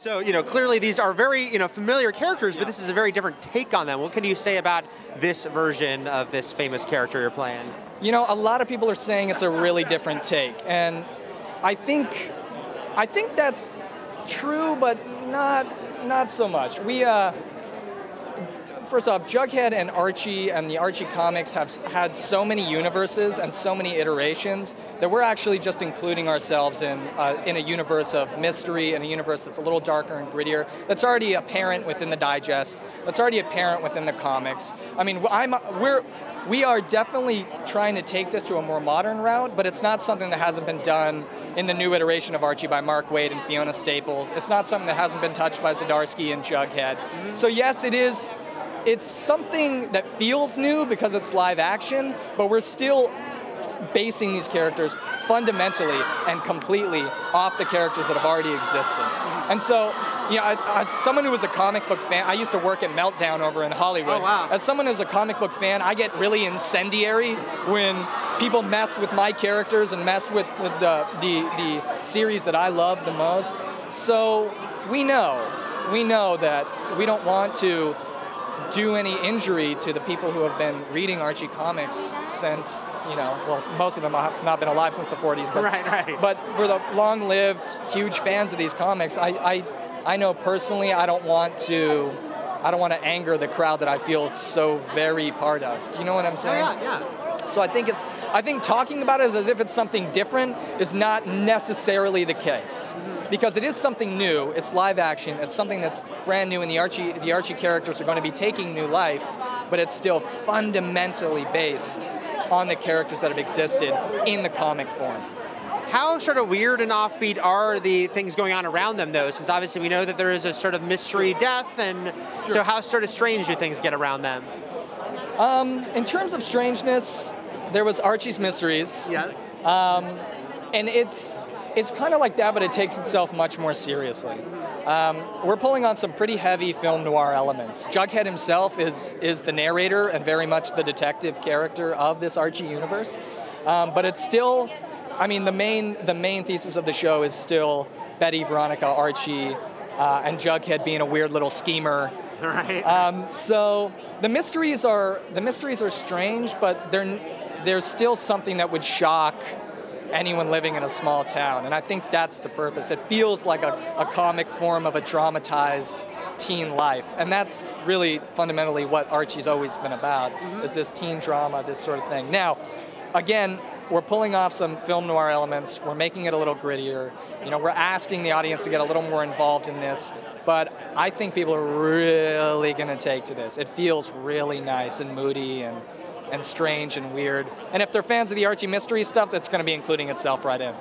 So, clearly these are very, familiar characters, but this is a very different take on them. What can you say about this version of this famous character you're playing? A lot of people are saying it's a really different take, and I think that's true, but not so much. First off, Jughead and Archie and the Archie comics have had so many universes and so many iterations that we're actually just including ourselves in a universe of mystery, in a universe that's a little darker and grittier, that's already apparent within the digest, that's already apparent within the comics. I mean, we are definitely trying to take this to a more modern route, but it's not something that hasn't been done in the new iteration of Archie by Mark Waid and Fiona Staples. It's not something that hasn't been touched by Zdarsky and Jughead. So yes, it is. It's something that feels new because it's live action, but we're still basing these characters fundamentally and completely off the characters that have already existed. And so, as someone who was a comic book fan, I used to work at Meltdown over in Hollywood. Oh, wow. As someone who's a comic book fan, I get really incendiary when people mess with my characters and mess with the series that I love the most. So we know that we don't want to do any injury to the people who have been reading Archie comics since, well, most of them have not been alive since the 40s. But, right. But for the long-lived, huge fans of these comics, I know personally I don't want to anger the crowd that I feel so very part of. Do you know what I'm saying? Oh, yeah. So I think talking about it as if it's something different is not necessarily the case. Because it is something new, it's live action, it's something that's brand new, and the Archie characters are going to be taking new life, but it's still fundamentally based on the characters that have existed in the comic form. How sort of weird and offbeat are the things going on around them, though? Since obviously we know that there is a sort of mystery death, and so how sort of strange do things get around them? In terms of strangeness, there was Archie's Mysteries. Yes. And it's kind of like that, but it takes itself much more seriously. We're pulling on some pretty heavy film noir elements. Jughead himself is the narrator and very much the detective character of this Archie universe. But it's still, I mean, the main thesis of the show is still Betty, Veronica, Archie, and Jughead being a weird little schemer. Right. So the mysteries are strange, but there's still something that would shock anyone living in a small town, and I think that's the purpose. It feels like a comic form of a dramatized teen life, and that's really fundamentally what Archie's always been about, is this teen drama, this sort of thing. Now, again, we're pulling off some film noir elements, we're making it a little grittier, we're asking the audience to get a little more involved in this, but I think people are really going to take to this. It feels really nice and moody and strange and weird. And if they're fans of the Archie mystery stuff, that's going to be including itself right in.